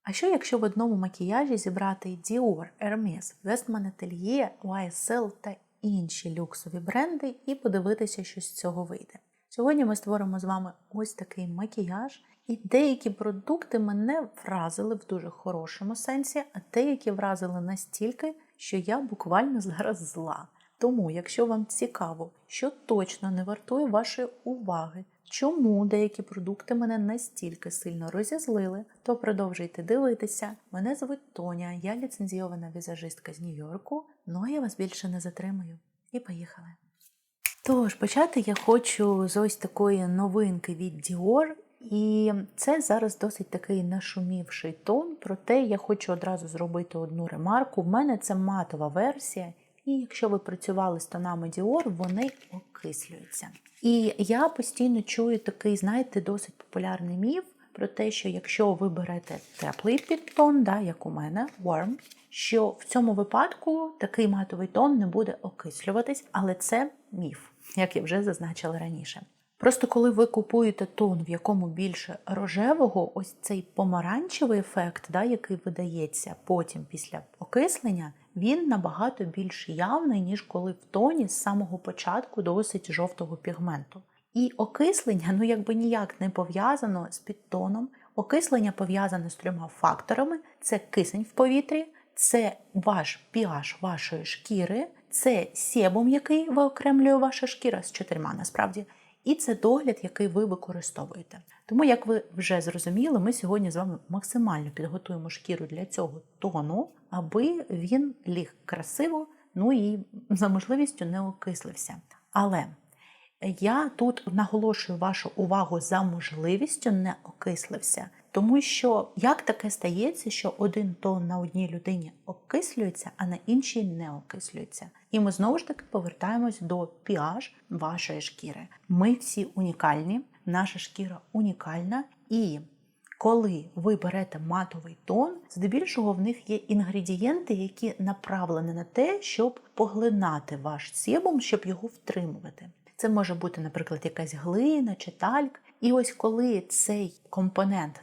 А що якщо в одному макіяжі зібрати Dior, Hermès, Westman Atelier, YSL та інші люксові бренди і подивитися, що з цього вийде? Сьогодні ми створимо з вами ось такий макіяж, і деякі продукти мене вразили в дуже хорошому сенсі, а деякі вразили настільки, що я буквально зараз зла. Тому, якщо вам цікаво, що точно не вартує вашої уваги, чому деякі продукти мене настільки сильно розізлили, то продовжуйте дивитися. Мене звуть Тоня, я ліцензійована візажистка з Нью-Йорку, ну а я вас більше не затримую. І поїхали! Тож, почати я хочу з ось такої новинки від Dior. І це зараз досить такий нашумівший тон, проте я хочу одразу зробити одну ремарку. В мене це матова версія, і якщо ви працювали з тонами Dior, вони окислюються. І я постійно чую такий, знаєте, досить популярний міф про те, що якщо ви берете теплий підтон, як у мене, warm, що в цьому випадку такий матовий тон не буде окислюватись, але це міф, як я вже зазначила раніше. Просто коли ви купуєте тон, в якому більше рожевого, ось цей помаранчевий ефект, який видається потім після окислення, він набагато більш явний, ніж коли в тоні з самого початку досить жовтого пігменту. І окислення, ніяк не пов'язано з підтоном. Окислення пов'язане з 3 факторами. Це кисень в повітрі, це ваш pH вашої шкіри, це себум, який виокремлює ваша шкіра, з 4 насправді, і це догляд, який ви використовуєте. Тому, як ви вже зрозуміли, ми сьогодні з вами максимально підготуємо шкіру для цього тону, аби він ліг красиво, і за можливістю не окислився. Але я тут наголошую вашу увагу за можливістю не окислився, тому що як таке стається, що один тон на одній людині окислюється, а на іншій не окислюється. І ми знову ж таки повертаємось до pH вашої шкіри. Ми всі унікальні, наша шкіра унікальна, і коли ви берете матовий тон, здебільшого в них є інгредієнти, які направлені на те, щоб поглинати ваш себум, щоб його втримувати. Це може бути, наприклад, якась глина чи тальк. І ось коли цей компонент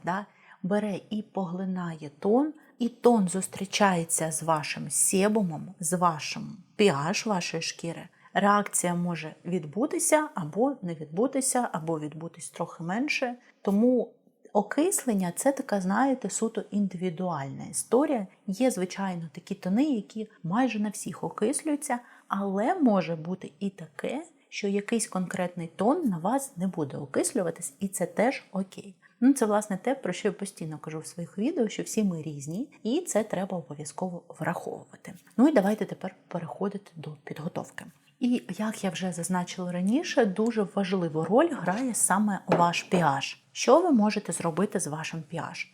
бере і поглинає тон, і тон зустрічається з вашим себумом, з вашим pH вашої шкіри, реакція може відбутися або не відбутися, або відбутись трохи менше. Тому окислення – це така, знаєте, суто індивідуальна історія. Є, звичайно, такі тони, які майже на всіх окислюються, але може бути і таке, що якийсь конкретний тон на вас не буде окислюватись, і це теж окей. Це, власне, те, про що я постійно кажу в своїх відео, що всі ми різні, і це треба обов'язково враховувати. І давайте тепер переходити до підготовки. І, як я вже зазначила раніше, дуже важливу роль грає саме ваш pH. Що ви можете зробити з вашим pH?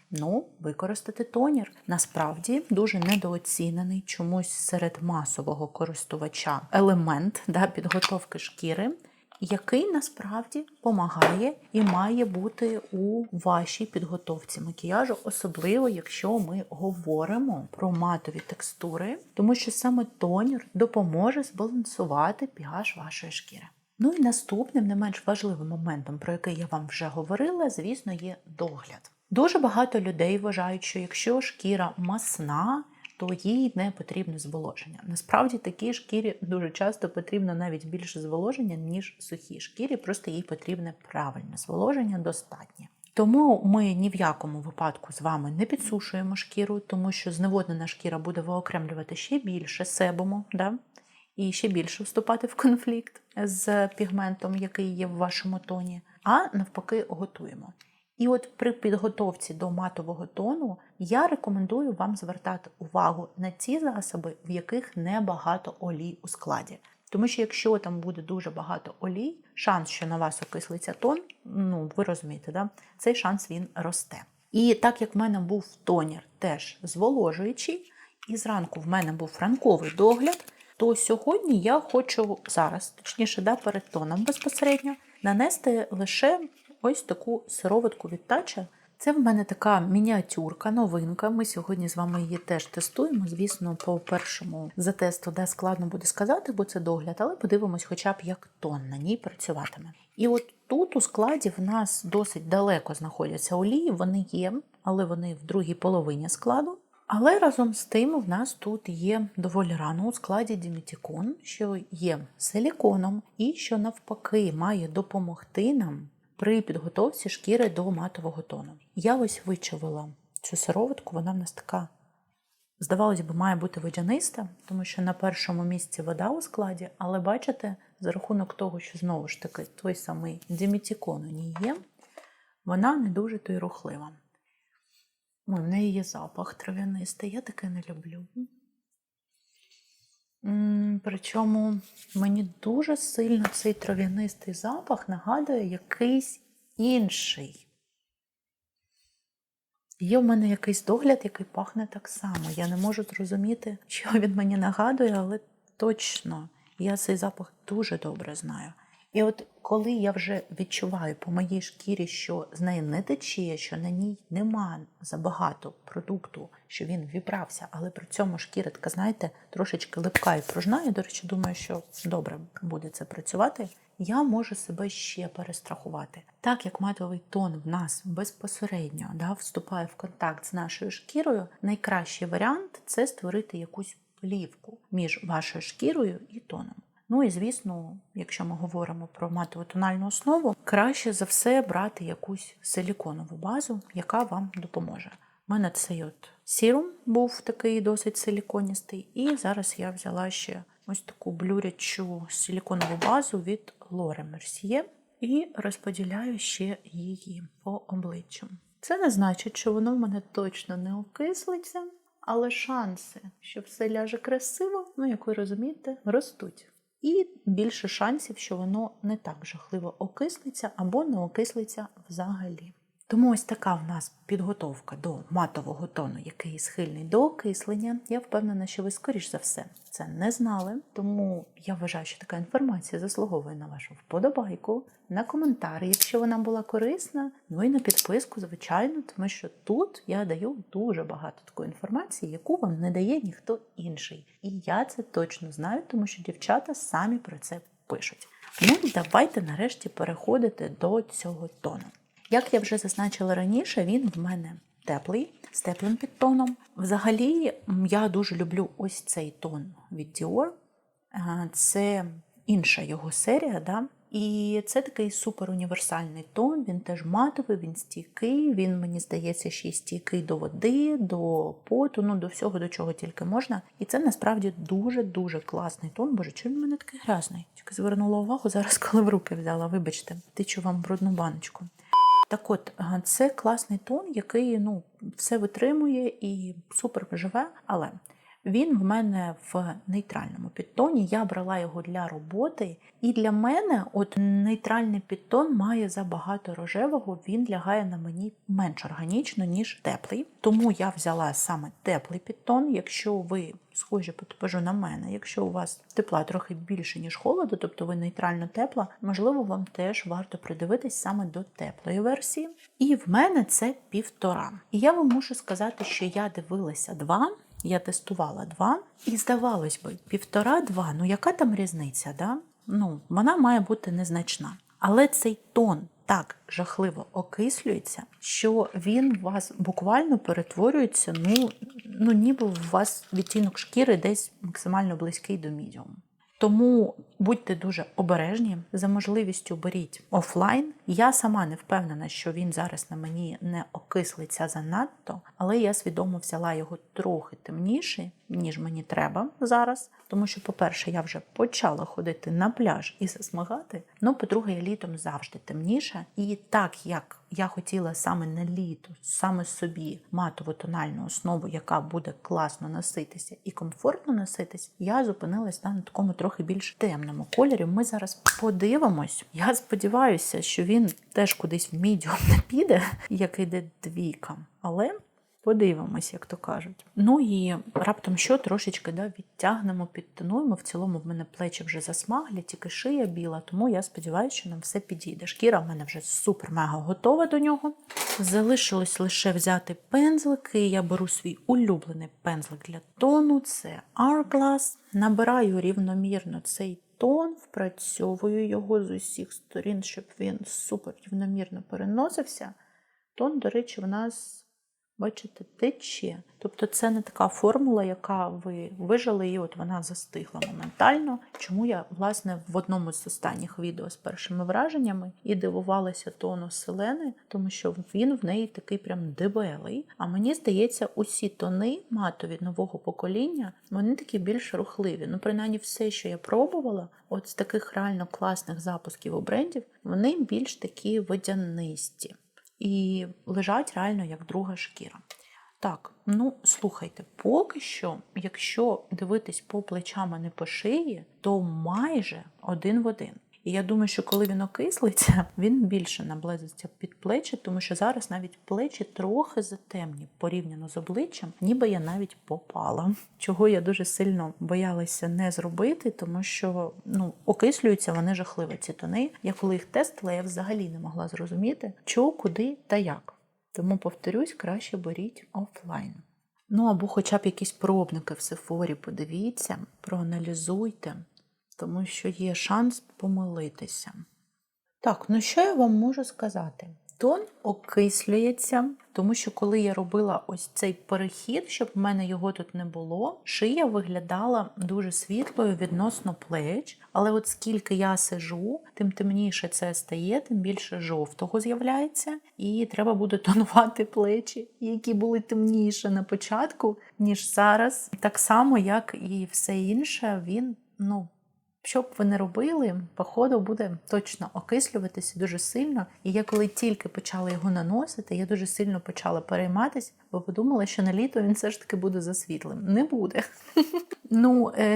Використати тонер. Насправді, дуже недооцінений чомусь серед масового користувача елемент підготовки шкіри, який насправді допомагає і має бути у вашій підготовці макіяжу, особливо якщо ми говоримо про матові текстури, тому що саме тонер допоможе збалансувати pH вашої шкіри. І наступним, не менш важливим моментом, про який я вам вже говорила, звісно, є догляд. Дуже багато людей вважають, що якщо шкіра масна, то їй не потрібне зволоження. Насправді, такій шкірі дуже часто потрібно навіть більше зволоження, ніж сухій шкірі, просто їй потрібне правильне зволоження, достатнє. Тому ми ні в якому випадку з вами не підсушуємо шкіру, тому що зневоднена шкіра буде виокремлювати ще більше себуму, і ще більше вступати в конфлікт з пігментом, який є в вашому тоні, а навпаки готуємо. І от при підготовці до матового тону я рекомендую вам звертати увагу на ті засоби, в яких небагато олій у складі. Тому що якщо там буде дуже багато олій, шанс, що на вас окислиться тон, ви розумієте, цей шанс він росте. І так як в мене був тонер теж зволожуючий, і зранку в мене був ранковий догляд, то сьогодні я хочу зараз, точніше перед тоном безпосередньо, нанести лише ось таку сироватку від Tatcha. Це в мене така мініатюрка, новинка. Ми сьогодні з вами її теж тестуємо. Звісно, по першому затесту складно буде сказати, бо це догляд, але подивимось хоча б, як тон на ній працюватиме. І от тут у складі в нас досить далеко знаходяться олії, вони є. але вони в другій половині складу. Але разом з тим в нас тут є доволі рано у складі діметікон, що є силіконом і що навпаки має допомогти нам при підготовці шкіри до матового тону. Я ось вичавила цю сироватку, вона в нас така, здавалось би, має бути водяниста, тому що на першому місці вода у складі, але бачите, за рахунок того, що знову ж таки той самий діметікон у ній є, вона не дуже то й рухлива. Ой, в неї є запах трав'янистий, я таке не люблю. Причому мені дуже сильно цей трав'янистий запах нагадує якийсь інший. Є в мене якийсь догляд, який пахне так само. Я не можу зрозуміти, що він мені нагадує, але точно я цей запах дуже добре знаю. І от коли я вже відчуваю по моїй шкірі, що з неї не тече, що на ній нема забагато продукту, що він вібрався, але при цьому шкіра така, знаєте, трошечки липка і пружна, я, до речі, думаю, що добре буде це працювати, я можу себе ще перестрахувати. Так як матовий тон в нас безпосередньо вступає в контакт з нашою шкірою, найкращий варіант – це створити якусь плівку між вашою шкірою і тоном. Ну і, звісно, якщо ми говоримо про матову тональну основу, краще за все брати якусь силіконову базу, яка вам допоможе. У мене цей сірум був такий досить силіконістий, і зараз я взяла ще ось таку блюрячу силіконову базу від Laura Mercier і розподіляю ще її по обличчю. Це не значить, що воно в мене точно не окислиться, але шанси, що все ляже красиво, як ви розумієте, ростуть. І більше шансів, що воно не так жахливо окислиться або не окислиться взагалі. Тому ось така в нас підготовка до матового тону, який схильний до окислення. Я впевнена, що ви, скоріш за все, це не знали. Тому я вважаю, що така інформація заслуговує на вашу вподобайку, на коментар, якщо вона була корисна, і на підписку, звичайно, тому що тут я даю дуже багато такої інформації, яку вам не дає ніхто інший. І я це точно знаю, тому що дівчата самі про це пишуть. Ну і давайте нарешті переходити до цього тону. Як я вже зазначила раніше, він в мене теплий, з теплим підтоном. Взагалі, я дуже люблю ось цей тон від Dior. Це інша його серія, І це такий супер універсальний тон, він теж матовий, він стійкий, він, мені здається, ще й стійкий до води, до поту, до всього, до чого тільки можна. І це насправді дуже-дуже класний тон. Боже, чому він в мене такий грязний? Тільки звернула увагу зараз, коли в руки взяла, вибачте, тичу вам брудну баночку. Так от, це класний тон, який, все витримує і супер живе, але він в мене в нейтральному підтоні, я брала його для роботи, і для мене нейтральний підтон має забагато рожевого, він лягає на мені менш органічно, ніж теплий. Тому я взяла саме теплий підтон, якщо ви схожі по типажу на мене, якщо у вас тепла трохи більше, ніж холоду, тобто ви нейтрально тепла, можливо, вам теж варто придивитись саме до теплої версії. І в мене це 1,5. І я вам мушу сказати, що я дивилася 2, я тестувала 2, і здавалось би, 1,5-2, яка там різниця, вона має бути незначна. Але цей тон так жахливо окислюється, що він у вас буквально перетворюється, ніби у вас відтінок шкіри десь максимально близький до мідіуму. Тому будьте дуже обережні, за можливістю беріть офлайн. Я сама не впевнена, що він зараз на мені не окислиться занадто, але я свідомо взяла його трохи темніший, ніж мені треба зараз. Тому що, по-перше, я вже почала ходити на пляж і засмагати, по-друге, я літом завжди темніше. І так, як я хотіла саме на літо, саме собі матову тональну основу, яка буде класно носитися і комфортно носитись, я зупинилась на такому трохи більш темному кольорі. Ми зараз подивимось. Я сподіваюся, що він теж кудись в мідіум не піде, як йде 2, але подивимось, як то кажуть. І раптом що, трошечки відтягнемо, підтонуємо. В цілому в мене плечі вже засмаглі, тільки шия біла, тому я сподіваюся, що нам все підійде. Шкіра в мене вже супер-мега готова до нього. Залишилось лише взяти пензлики. Я беру свій улюблений пензлик для тону, це Hourglass. Набираю рівномірно цей тон, впрацьовую його з усіх сторін, щоб він супер рівномірно переносився. Тон, до речі, в нас Бачите, тече. Тобто це не така формула, яка ви вижали, і от вона застигла моментально. Чому я, власне, в одному з останніх відео з першими враженнями і дивувалася тону Селени, тому що він в неї такий прям дебелий. А мені здається, усі тони матові нового покоління, вони такі більш рухливі. Ну, принаймні, все, що я пробувала, от з таких реально класних запусків у брендів, вони більш такі водянисті. І лежать реально як друга шкіра. Так, ну, слухайте, поки що, якщо дивитись по плечам, а не по шиї, то майже один в один. І я думаю, що коли він окислиться, він більше наблизиться під плечі, тому що зараз навіть плечі трохи затемні порівняно з обличчям, ніби я навіть попала. Чого я дуже сильно боялася не зробити, тому що, окислюються вони жахливо, ці тони. Я коли їх тестила, я взагалі не могла зрозуміти, що, куди та як. Тому, повторюсь, краще беріть офлайн. Або хоча б якісь пробники в Sephora подивіться, проаналізуйте, тому що є шанс помилитися. Так, що я вам можу сказати? Тон окислюється, тому що коли я робила ось цей перехід, щоб в мене його тут не було, шия виглядала дуже світлою відносно плеч, але от скільки я сижу, тим темніше це стає, тим більше жовтого з'являється, і треба буде тонувати плечі, які були темніше на початку, ніж зараз. Так само, як і все інше, він, що б ви не робили, походу буде точно окислюватися дуже сильно. І я коли тільки почала його наносити, я дуже сильно почала перейматися, бо подумала, що на літо він все ж таки буде засвітлим. Не буде.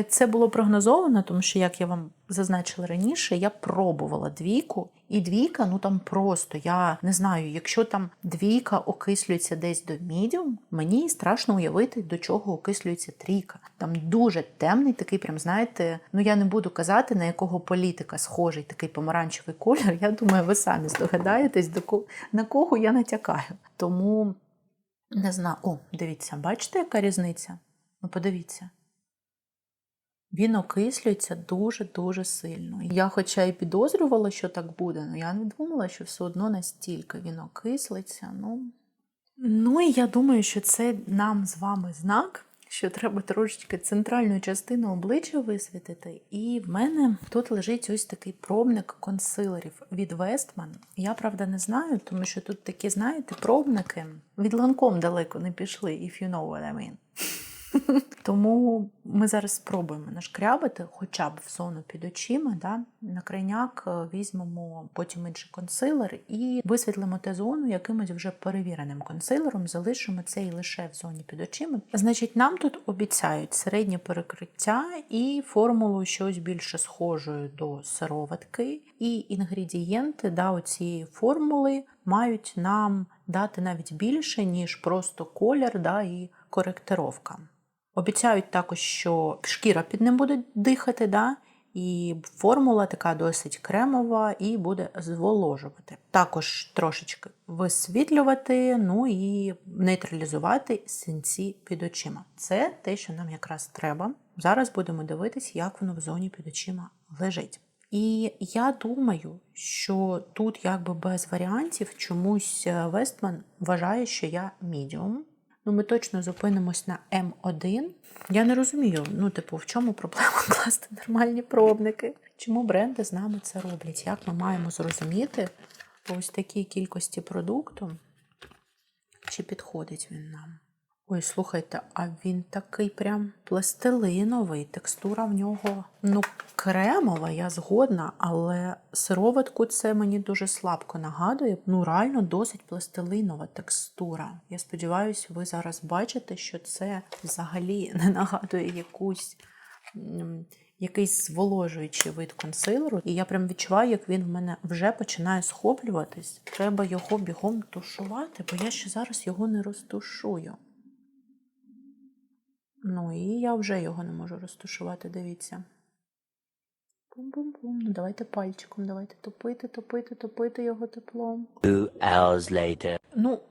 Це було прогнозовано, тому що, як я вам зазначила раніше, я пробувала двійку. І двійка, там просто, я не знаю, якщо там двійка окислюється десь до medium, мені страшно уявити, до чого окислюється трійка. Там дуже темний такий, прям, знаєте, я не буду казати, на якого політика схожий такий помаранчевий колір. Я думаю, ви самі здогадаєтесь, на кого я натякаю. Тому, не знаю, дивіться, бачите, яка різниця? Подивіться. Він окислюється дуже-дуже сильно. Я хоча і підозрювала, що так буде, але я не думала, що все одно настільки він окислиться. І я думаю, що це нам з вами знак, що треба трошечки центральну частину обличчя висвітити. І в мене тут лежить ось такий пробник консилерів від Westman. Я, правда, не знаю, тому що тут такі, знаєте, пробники від Lancome далеко не пішли, if you know what I mean. Тому ми зараз спробуємо нашкрябати хоча б в зону під очима. На крайняк візьмемо потім інший консилер і висвітлимо те зону якимось вже перевіреним консилером, залишимо цей лише в зоні під очима. Значить, нам тут обіцяють середнє перекриття і формулу щось більше схожою до сироватки. І інгредієнти цієї формули мають нам дати навіть більше, ніж просто колір і коректировка. Обіцяють також, що шкіра під ним буде дихати, і формула така досить кремова і буде зволожувати. Також трошечки висвітлювати, і нейтралізувати синці під очима. Це те, що нам якраз треба. Зараз будемо дивитись, як воно в зоні під очима лежить. І я думаю, що тут без варіантів чомусь Westman вважає, що я medium. Ми точно зупинимось на М1. Я не розумію, в чому проблема класти нормальні пробники? Чому бренди з нами це роблять? Як ми маємо зрозуміти по ось такій кількості продукту, чи підходить він нам? Ой, слухайте, а він такий прям пластилиновий, текстура в нього, кремова, я згодна, але сироватку це мені дуже слабко нагадує. Реально досить пластилинова текстура. Я сподіваюся, ви зараз бачите, що це взагалі не нагадує якийсь зволожуючий вид консилеру. І я прям відчуваю, як він в мене вже починає схоплюватись. Треба його бігом тушувати, бо я ще зараз його не розтушую. І я вже його не можу розтушувати, дивіться. Бум-бум-бум. Давайте пальчиком, давайте топити його теплом. 2 hours later.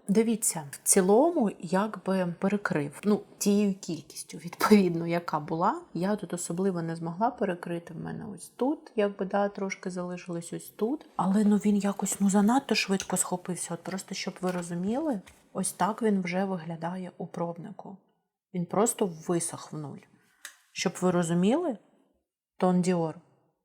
Дивіться, в цілому перекрив. Тією кількістю, відповідно, яка була. Я тут особливо не змогла перекрити. В мене ось тут, трошки залишилось ось тут. Але він якось занадто швидко схопився. От просто, щоб ви розуміли, Ось так він вже виглядає у пробнику. Він просто висох в нуль. Щоб ви розуміли, тон Dior,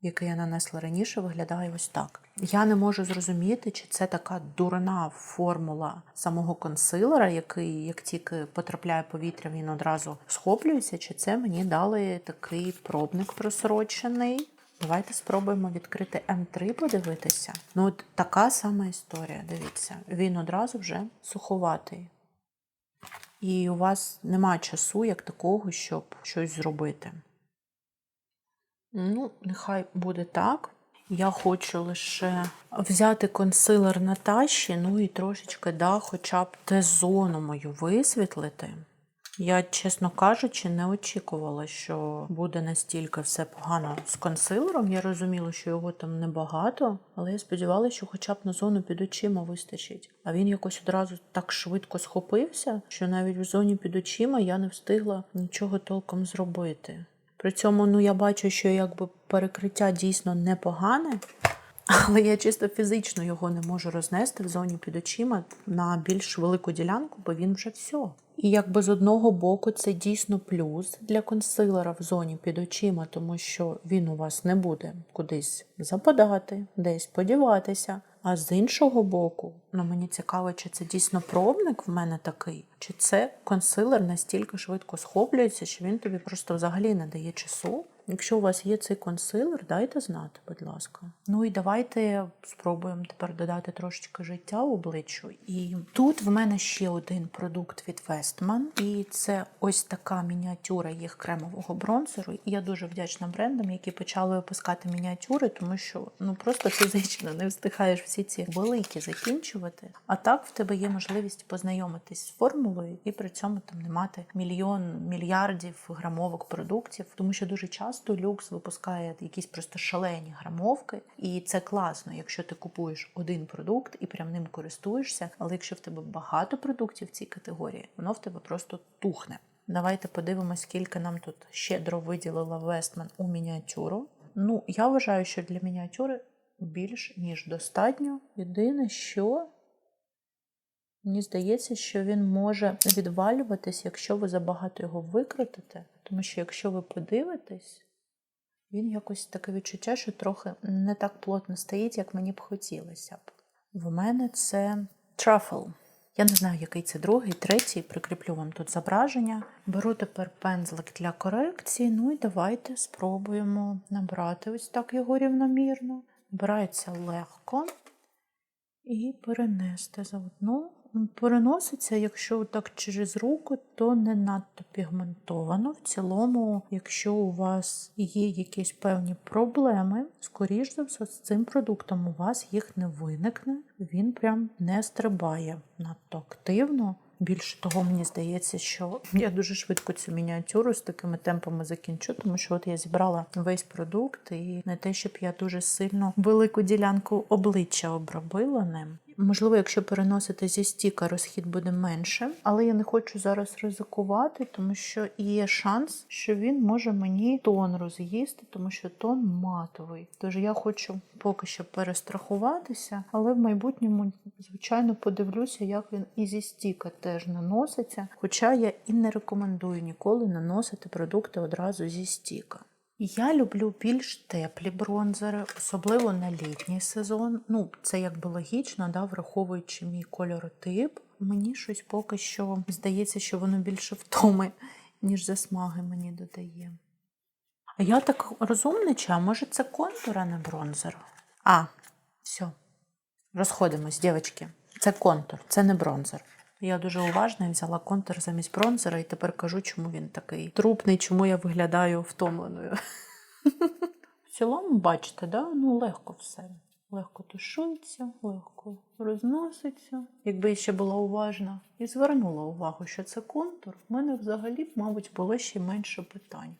який я нанесла раніше, виглядає ось так. Я не можу зрозуміти, чи це така дурна формула самого консилера, який, як тільки потрапляє повітря, він одразу схоплюється, чи це мені дали такий пробник просрочений. Давайте спробуємо відкрити М3, подивитися. Ну, от така сама історія, дивіться. Він одразу вже суховатий. І у вас немає часу, як такого, щоб щось зробити. Ну, нехай буде так. Я хочу лише взяти консилер Наташі, ну і трошечки, хоча б Т-зону мою висвітлити. Я, чесно кажучи, не очікувала, що буде настільки все погано з консилером. Я розуміла, що його там небагато, але я сподівалася, що хоча б на зону під очима вистачить. А він якось одразу так швидко схопився, що навіть в зоні під очима я не встигла нічого толком зробити. При цьому, я бачу, що якби перекриття дійсно непогане, але я чисто фізично його не можу рознести в зоні під очима на більш велику ділянку, бо він вже все. І якби з одного боку це дійсно плюс для консилера в зоні під очима, тому що він у вас не буде кудись западати, десь подіватися. А з іншого боку, мені цікаво, чи це дійсно пробник в мене такий, чи це консилер настільки швидко схоплюється, що він тобі просто взагалі не дає часу. Якщо у вас є цей консилер, дайте знати, будь ласка. Ну і давайте спробуємо тепер додати трошечки життя обличчю. І тут в мене ще один продукт від Westman. І це ось така мініатюра їх кремового бронзеру. І я дуже вдячна брендам, які почали випускати мініатюри, тому що просто фізично не встигаєш всі ці великі закінчувати. А так в тебе є можливість познайомитись з формулою і при цьому там не мати мільярдів грамовок продуктів, тому що дуже часто люкс випускає якісь просто шалені грамовки, і це класно, якщо ти купуєш один продукт і прям ним користуєшся, але якщо в тебе багато продуктів в цій категорії, воно в тебе просто тухне. Давайте подивимось, скільки нам тут щедро виділила Westman у мініатюру. Я вважаю, що для мініатюри більш ніж достатньо. Єдине, що мені здається, що він може відвалюватись, якщо ви забагато його викрутите, тому що якщо ви подивитесь, він якось таке відчуття, що трохи не так плотно стоїть, як мені б хотілося б. В мене це Truffle. Я не знаю, який це другий, третій, прикріплю вам тут зображення. Беру тепер пензлик для корекції, і давайте спробуємо набрати ось так його рівномірно. Набирається легко і перенести заодно. Переноситься, якщо так через руку, то не надто пігментовано. В цілому, якщо у вас є якісь певні проблеми, скоріш за все, з цим продуктом у вас їх не виникне. Він прям не стрибає надто активно. Більше того, мені здається, що я дуже швидко цю мініатюру з такими темпами закінчу, тому що я зібрала весь продукт і не те, щоб я дуже сильно велику ділянку обличчя обробила ним. Можливо, якщо переносити зі стіка, розхід буде менше, але я не хочу зараз ризикувати, тому що є шанс, що він може мені тон роз'їсти, тому що тон матовий. Тож я хочу поки що перестрахуватися, але в майбутньому, звичайно, подивлюся, як він і зі стіка теж наноситься, хоча я і не рекомендую ніколи наносити продукти одразу зі стіка. Я люблю більш теплі бронзери, особливо на літній сезон. Це якби логічно, враховуючи мій кольоротип. Мені щось поки що здається, що воно більше втоми, ніж засмаги мені додає. А я так розумнича, а може це контур, а не бронзер? Все. Розходимось, дівчатки. Це контур, це не бронзер. Я дуже уважна і взяла контур замість бронзера і тепер кажу, чому він такий трупний, чому я виглядаю втомленою. В цілому, бачите, легко все. Легко тушується, легко розноситься. Якби я ще була уважна і звернула увагу, що це контур, в мене взагалі, мабуть, було ще менше питань.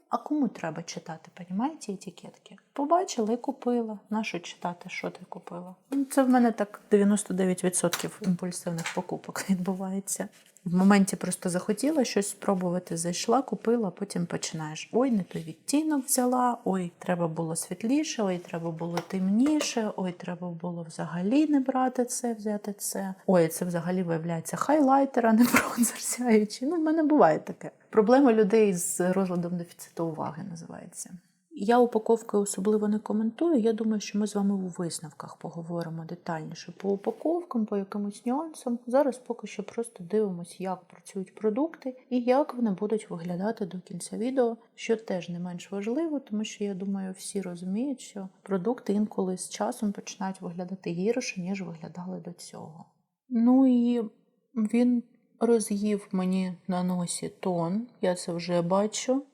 А кому треба читати, понімаєте, етикетки? Побачила і купила. Нащо читати, що ти купила? Це в мене так 99% імпульсивних покупок відбувається. В моменті просто захотіла щось спробувати, зайшла, купила, потім починаєш. Ой, не той відтінок взяла, ой, треба було світліше, ой, треба було темніше, ой, треба було взагалі не брати це, взяти це. Ой, це взагалі виявляється хайлайтер, а не бронзер сяючий. Ну, в мене буває таке. Проблема людей з розладом дефіциту уваги називається. Я упаковки особливо не коментую. Я думаю, що ми з вами у висновках поговоримо детальніше по упаковкам, по якимось нюансам. Зараз поки що просто дивимося, як працюють продукти і як вони будуть виглядати до кінця відео, що теж не менш важливо, тому що, я думаю, всі розуміють, що продукти інколи з часом починають виглядати гірше, ніж виглядали до цього. Ну і він роз'їв мені на носі тон, я це вже бачу.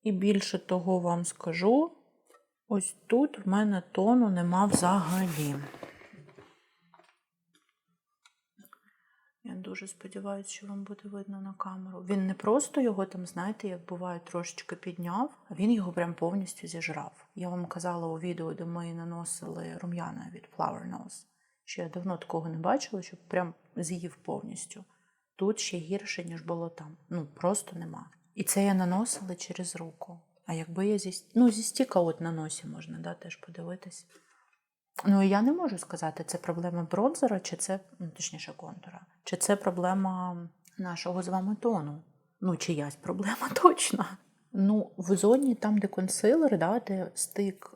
І більше того вам скажу, ось тут в мене тону нема взагалі. Я дуже сподіваюся, що вам буде видно на камеру. Він не просто його там, знаєте, як буває, трошечки підняв, а він його прям повністю зіжрав. Я вам казала у відео, де ми наносили рум'яна від Flower Nose, що я давно такого не бачила, щоб прям з'їв повністю. Тут ще гірше, ніж було там. Ну, просто нема. І це я наносила через руку. А якби я зі стіка от на носі можна, да, теж подивитись. Ну, і я не можу сказати, це проблема бронзера, чи це, точніше, контура, чи це проблема нашого з вами тону. Ну, чиясь проблема точно. Ну, в зоні там, де консилер, да, де стик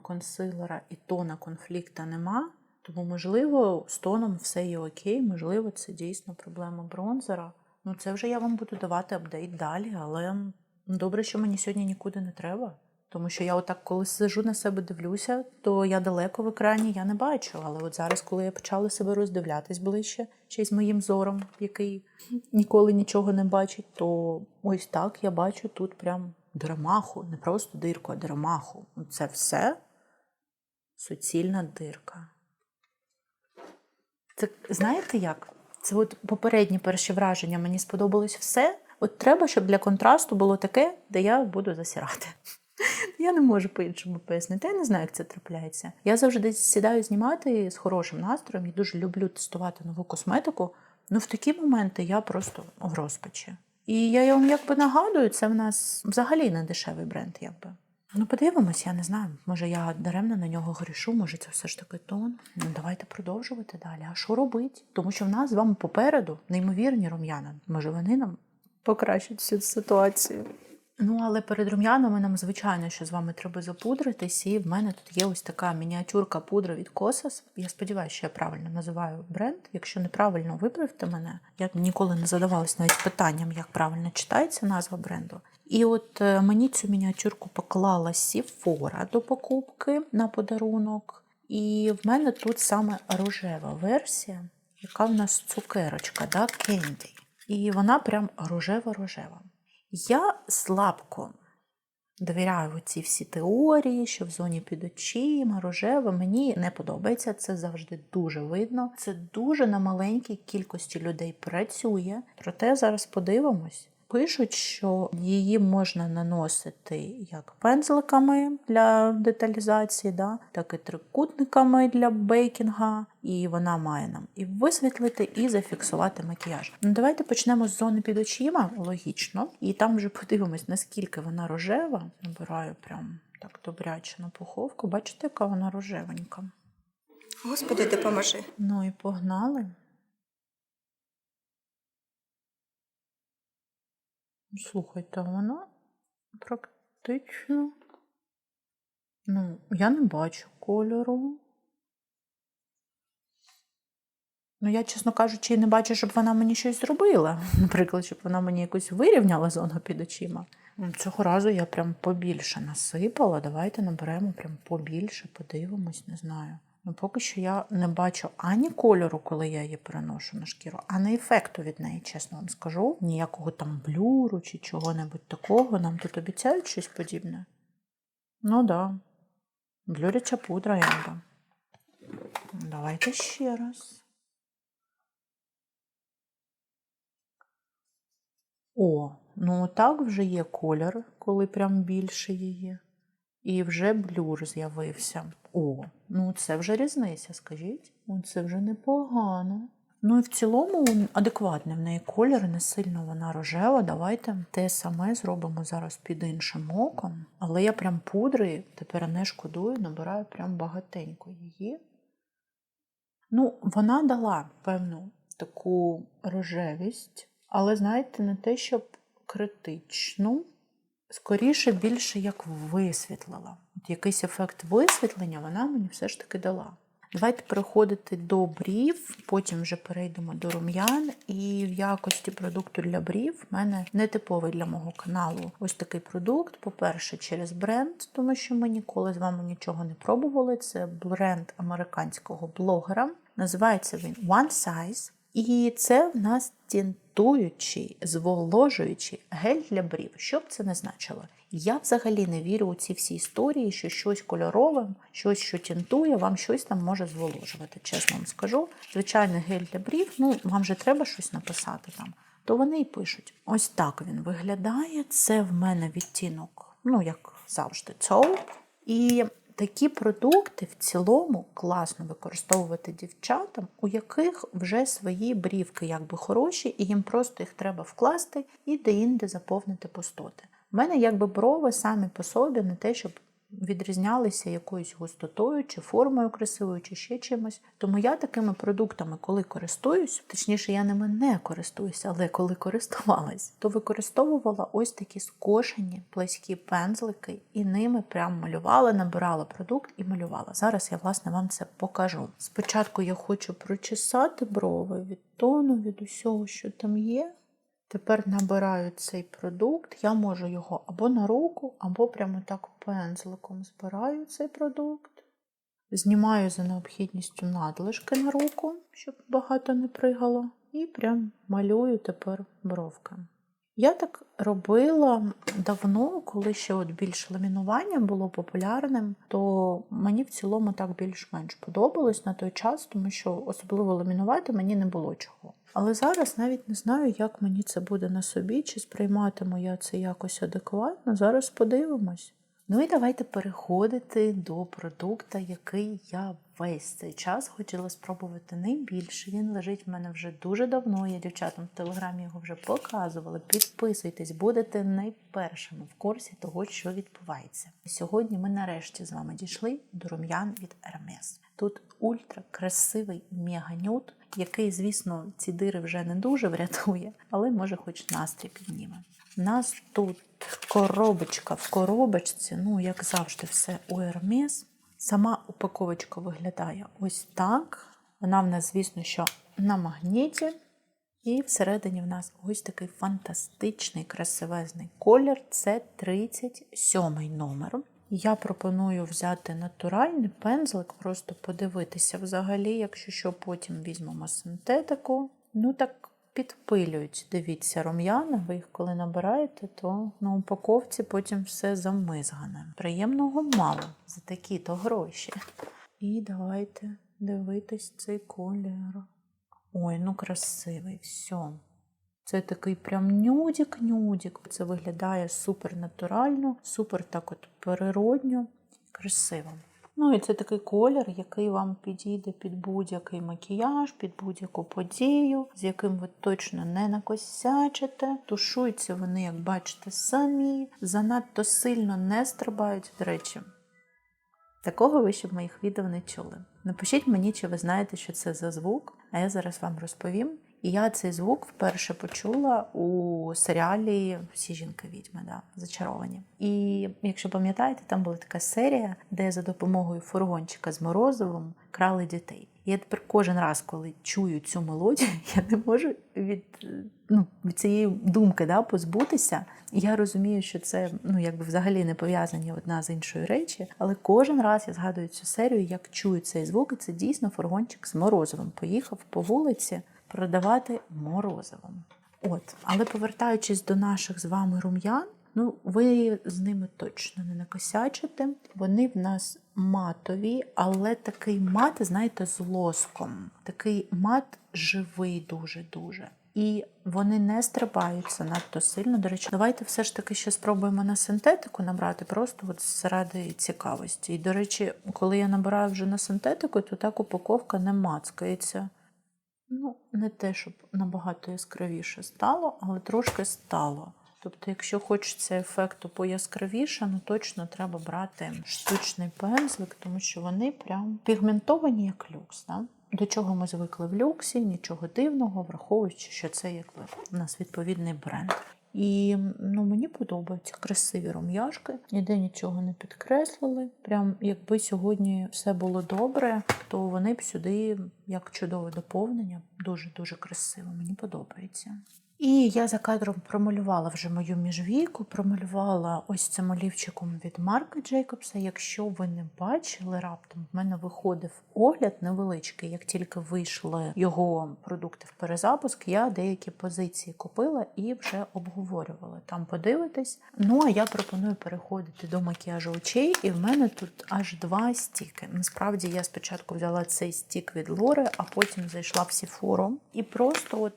консилера і тона конфлікта нема, тому, можливо, з тоном все є окей, можливо, це дійсно проблема бронзера. Ну, це вже я вам буду давати апдейт далі, але добре, що мені сьогодні нікуди не треба. Тому що я отак, коли сижу на себе дивлюся, то я далеко в екрані, я не бачу. Але от зараз, коли я почала себе роздивлятись ближче, ще й з моїм зором, який ніколи нічого не бачить, то ось так я бачу тут прям диромаху. Не просто дирку, а диромаху. Це все суцільна дирка. Це, знаєте як? Це от попередні перші враження, мені сподобалось все. От треба, щоб для контрасту було таке, де я буду засірати. Я не можу по-іншому пояснити, я не знаю, як це трапляється. Я завжди сідаю знімати з хорошим настроєм, я дуже люблю тестувати нову косметику, але в такі моменти я просто в розпачі. І я вам якби нагадую, це в нас взагалі не дешевий бренд, якби. Ну, подивимось, я не знаю, може я даремно на нього грішу, може це все ж таки тон. Ну, давайте продовжувати далі. А що робити? Тому що в нас з вами попереду неймовірні рум'яна. Може вони нам покращать всю ситуацію. Ну, але перед рум'янами нам, звичайно, що з вами треба запудритись. І в мене тут є ось така мініатюрка пудра від Kosas. Я сподіваюся, що я правильно називаю бренд. Якщо неправильно, виправте мене. Я ніколи не задавалась навіть питанням, як правильно читається назва бренду. І от мені цю мініатюрку поклала Sephora до покупки на подарунок. І в мене тут саме рожева версія, яка в нас цукерочка, да, Candy. І вона прям рожева-рожева. Я слабко довіряю ці всі теорії, що в зоні під очима, рожева. Мені не подобається, це завжди дуже видно. Це дуже на маленькій кількості людей працює. Проте зараз подивимось. Пишуть, що її можна наносити як пензликами для деталізації, да, так і трикутниками для бейкінга. І вона має нам і висвітлити, і зафіксувати макіяж. Ну, давайте почнемо з зони під очима, логічно. І там вже подивимось, наскільки вона рожева. Набираю прям так добряче на пуховку. Бачите, яка вона рожевенька. Господи, допоможи. Ну і погнали. Слухайте, вона практично, ну, я не бачу кольору. Ну, я, чесно кажучи, не бачу, щоб вона мені щось зробила. Наприклад, щоб вона мені якось вирівняла зону під очима. Цього разу я прям побільше насипала. Давайте наберемо прям побільше, подивимось, не знаю. Ну, поки що я не бачу ані кольору, коли я її переношу на шкіру, ані ефекту від неї, чесно вам скажу. Ніякого там блюру чи чого-небудь такого. Нам тут обіцяють щось подібне? Ну, да. Блюряча пудра, якби. Давайте ще раз. О, ну так вже є колір, коли прям більше її. І вже блюр з'явився. О, ну це вже різниця, скажіть. Це вже непогано. Ну і в цілому адекватний в неї колір, не сильно вона рожева. Давайте те саме зробимо зараз під іншим оком. Але я прям пудри, тепер не шкодую, набираю прям багатенько її. Ну, вона дала певну таку рожевість, але, знаєте, не те, щоб критичну. Скоріше, більше як висвітлила. От якийсь ефект висвітлення вона мені все ж таки дала. Давайте переходити до брів, потім вже перейдемо до рум'ян. І в якості продукту для брів в мене нетиповий для мого каналу ось такий продукт. По-перше, через бренд, тому що ми ніколи з вами нічого не пробували. Це бренд американського блогера. Називається він One Size. І це в нас тінтуючий, зволожуючий гель для брів. Що б це не значило? Я взагалі не вірю у ці всі історії, що щось кольорове, щось, що тінтує, вам щось там може зволожувати, чесно вам скажу. Звичайний гель для брів, ну, вам же треба щось написати там. То вони і пишуть. Ось так він виглядає. Це в мене відтінок, ну, як завжди, taupe. І такі продукти в цілому класно використовувати дівчатам, у яких вже свої брівки якби хороші, і їм просто їх треба вкласти і де-інде заповнити пустоти. У мене якби брови самі по собі не те, щоб відрізнялися якоюсь густотою, чи формою красивою, чи ще чимось. Тому я такими продуктами, коли користуюсь, точніше, я ними не користуюся, але коли користувалась, то використовувала ось такі скошені плаский пензлики і ними прям малювала, набирала продукт і малювала. Зараз я, власне, вам це покажу. Спочатку я хочу прочесати брови від тону, від усього, що там є. Тепер набираю цей продукт, я можу його або на руку, або прямо так пензликом збираю цей продукт. Знімаю за необхідністю надлишки на руку, щоб багато не пригало. І прям малюю тепер бровки. Я так робила давно, коли ще от більш ламінування було популярним, то мені в цілому так більш-менш подобалось на той час, тому що особливо ламінувати мені не було чого. Але зараз навіть не знаю, як мені це буде на собі, чи сприйматиму я це якось адекватно. Зараз подивимось. Ну і давайте переходити до продукту, який я весь цей час хотіла спробувати найбільше. Він лежить в мене вже дуже давно, я дівчатам в Телеграмі його вже показувала. Підписуйтесь, будете найпершими в курсі того, що відбувається. Сьогодні ми нарешті з вами дійшли до рум'ян від Hermès. Тут ультракрасивий меганюд, який, звісно, ці дири вже не дуже врятує, але може хоч настрій підніме. У нас тут коробочка в коробочці, ну, як завжди, все у Hermès. Сама упаковочка виглядає ось так. Вона в нас, звісно, що на магніті. І всередині в нас ось такий фантастичний, красивезний колір. Це 37-й номер. Я пропоную взяти натуральний пензлик, просто подивитися взагалі, якщо що, потім візьмемо синтетику. Ну так підпилюють, дивіться, рум'яна, ви їх коли набираєте, то на упаковці потім все замизгане. Приємного мало за такі-то гроші. І давайте дивитись цей колір. Ой, ну красивий, все. Це такий прям нюдік-нюдік. Це виглядає супер натурально, супер так от природньо, красиво. Ну і це такий колір, який вам підійде під будь-який макіяж, під будь-яку подію, з яким ви точно не накосячите. Тушуються вони, як бачите, самі, занадто сильно не стрибають. До речі, такого ви ще в моїх відео не чули. Напишіть мені, чи ви знаєте, що це за звук, а я зараз вам розповім. І я цей звук вперше почула у серіалі «Всі жінки-відьми», да, «Зачаровані». І якщо пам'ятаєте, там була така серія, де за допомогою фургончика з морозивом крали дітей. І я тепер кожен раз, коли чую цю мелодію, я не можу від цієї думки, да, позбутися. І я розумію, що це якби взагалі не пов'язані одна з іншою речі, але кожен раз я згадую цю серію, як чую цей звук, і це дійсно фургончик з морозивом. Поїхав по вулиці продавати морозивом. От, але повертаючись до наших з вами рум'ян, ви з ними точно не накосячите. Вони в нас матові, але такий мат, знаєте, з лоском. Такий мат живий дуже-дуже. І вони не стрибаються надто сильно. До речі, давайте все ж таки ще спробуємо на синтетику набрати, просто от заради цікавості. І, до речі, коли я набираю вже на синтетику, то так упаковка не мацкається. Ну, не те, щоб набагато яскравіше стало, але трошки стало. Тобто, якщо хочеться ефекту пояскравіше, ну точно треба брати штучний пензлик, тому що вони прям пігментовані, як люкс. Да? До чого ми звикли в люксі, нічого дивного, враховуючи, що це як у нас відповідний бренд. І мені подобаються красиві рум'яшки, ніде нічого не підкреслили. Прям якби сьогодні все було добре, то вони б сюди як чудове доповнення. Дуже-дуже красиво, мені подобається. І я за кадром промалювала вже мою міжвійку, промалювала ось цим олівчиком від Марка Джейкобса. Якщо ви не бачили раптом, в мене виходив огляд невеличкий, як тільки вийшли його продукти в перезапуск, я деякі позиції купила і вже обговорювала. Там подивитись. Ну, а я пропоную переходити до макіяжу очей, і в мене тут аж 2 стіки. Насправді, я спочатку взяла цей стік від Лори, а потім зайшла в Sephora. І просто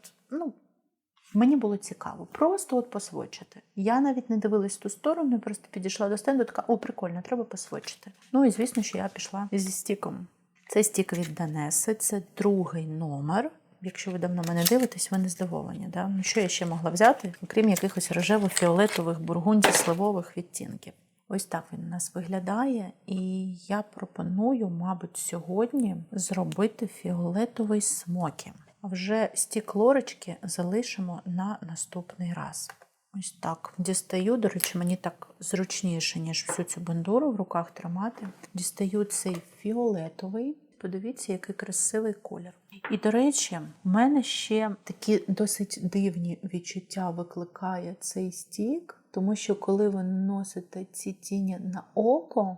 мені було цікаво, просто посвочити. Я навіть не дивилась в ту сторону, просто підійшла до стенду, така, о, прикольно, треба посвочити. Ну і звісно, що я пішла зі стіком. Це стік від Данеси, це 2-й номер. Якщо ви давно мене дивитесь, ви не здивовані. Да? Ну що я ще могла взяти, окрім якихось рожево-фіолетових, бургунді-сливових відтінків. Ось так він у нас виглядає, і я пропоную, мабуть, сьогодні зробити фіолетовий смокі. А вже стік Лорочки залишимо на наступний раз. Ось так. Дістаю, до речі, мені так зручніше, ніж всю цю бандуру в руках тримати. Дістаю цей фіолетовий. Подивіться, який красивий колір. І, до речі, в мене ще такі досить дивні відчуття викликає цей стік, тому що коли ви наносите ці тіні на око,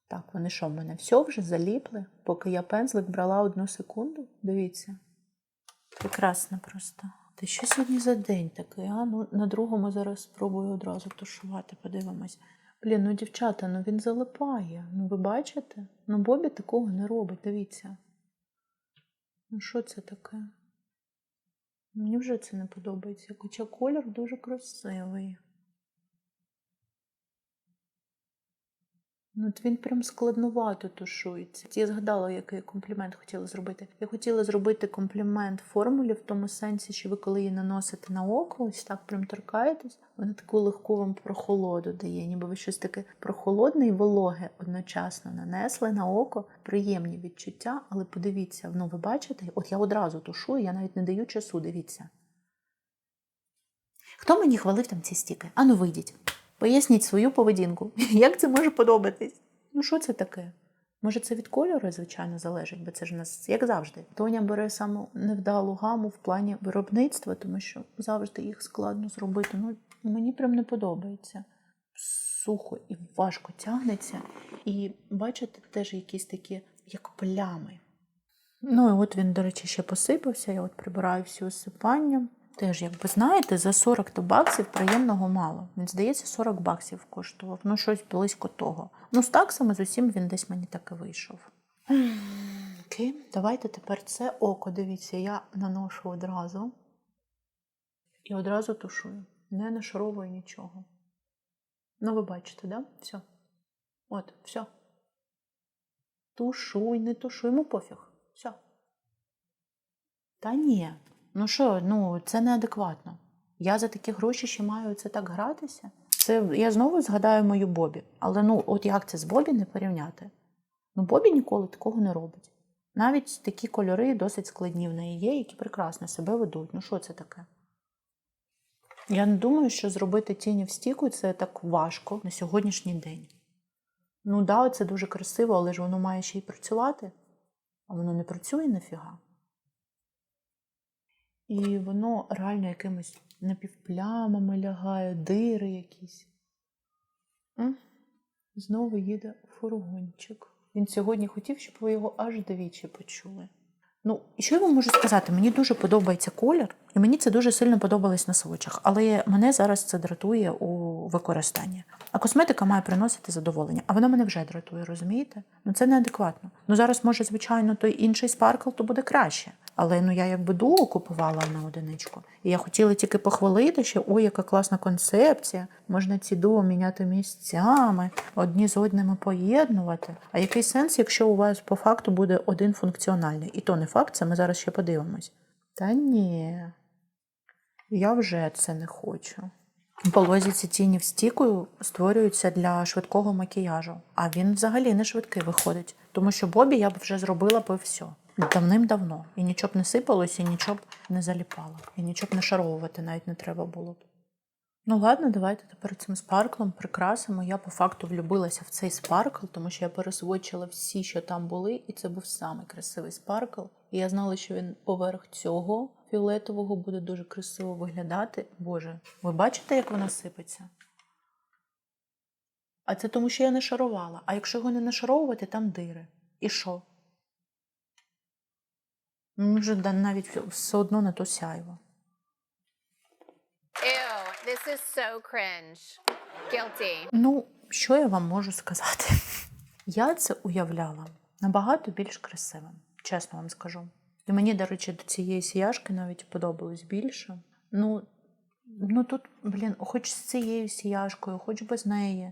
так, вони що, в мене все вже заліпли, поки я пензлик брала 1 секунду. Дивіться. Прекрасно просто. Та що сьогодні за день такий, а? Ну, на другому зараз спробую одразу тушувати, подивимось. Блін, дівчата, він залипає. Ви бачите? Бобі такого не робить, дивіться. Що це таке? Мені вже це не подобається, хоча колір дуже красивий. Він прям складновато тушується. Я згадала, який комплімент хотіла зробити. Я хотіла зробити комплімент формулі в тому сенсі, що ви коли її наносите на око, ось так прям торкаєтесь, вона таку легку вам прохолоду дає, ніби ви щось таке прохолодне і вологе одночасно нанесли на око. Приємні відчуття, але подивіться, ви бачите? От я одразу тушую, я навіть не даю часу, дивіться. Хто мені хвалив там ці стіки? Ану, вийдіть. Поясніть свою поведінку. Як це може подобатись? Що це таке? Може, це від кольору, звичайно, залежить, бо це ж у нас, як завжди. Тоня бере саму невдалу гаму в плані виробництва, тому що завжди їх складно зробити. Мені прям не подобається. Сухо і важко тягнеться. І бачите, теж якісь такі, як плями. І от він, до речі, ще посипався. Я прибираю всі осипання. Теж, знаєте, за 40 баксів приємного мало. Він, здається, 40 баксів коштував. Щось близько того. З таксами з усім він десь мені так і вийшов. Окей, давайте тепер це око. Дивіться, я наношу одразу. І одразу тушую. Не нашаровую нічого. Ви бачите, да? Все. От, все. Тушуй, не тушуй, йому пофіг. Все. Та ні. Це неадекватно. Я за такі гроші ще маю це так гратися? Це я знову згадаю мою Бобі. Але от як це з Бобі не порівняти? Бобі ніколи такого не робить. Навіть такі кольори досить складні в неї є, які прекрасно себе ведуть. Що це таке? Я не думаю, що зробити тіні в стіку – це так важко на сьогоднішній день. Це дуже красиво, але ж воно має ще й працювати. А воно не працює нафіга. І воно реально якимось напівплямами лягає, дири якісь. Знову їде фургончик. Він сьогодні хотів, щоб ви його аж двічі почули. І що я вам можу сказати? Мені дуже подобається колір, і мені це дуже сильно подобалось на свочах. Але мене зараз це дратує у використанні. А косметика має приносити задоволення. А вона мене вже дратує, розумієте? Це неадекватно. Зараз, може, звичайно, той інший спаркл, то буде краще. Але я якби дуо купувала на одиничку. І я хотіла тільки похвалити, що ой, яка класна концепція. Можна ці дуо міняти місцями, одні з одними поєднувати. А який сенс, якщо у вас по факту буде один функціональний? І то не факт, це ми зараз ще подивимось. Та ні, я вже це не хочу. По логіці тіні в стіку створюються для швидкого макіяжу. А він взагалі не швидкий виходить. Тому що Бобі я б вже зробила би все. Давним-давно. І нічого б не сипалося, і нічого б не заліпало. І нічого б не шаровувати навіть не треба було б. Ну ладно, давайте тепер цим спарклом прикрасимо. Я по факту влюбилася в цей спаркл, тому що я пересвочила всі, що там були, і це був самий красивий спаркл. І я знала, що він поверх цього фіолетового буде дуже красиво виглядати. Боже, ви бачите, як вона сипеться? А це тому, що я не шарувала. А якщо його не нашаровувати, там дири. І що? Вже навіть все одно не то сяйво. Ew, this is so cringe. Guilty. Ну, що я вам можу сказати? Я це уявляла набагато більш красивим, чесно вам скажу. І мені, до речі, до цієї сіяшки навіть подобалось більше. Ну тут, хоч з цією сіяшкою, хоч без неї.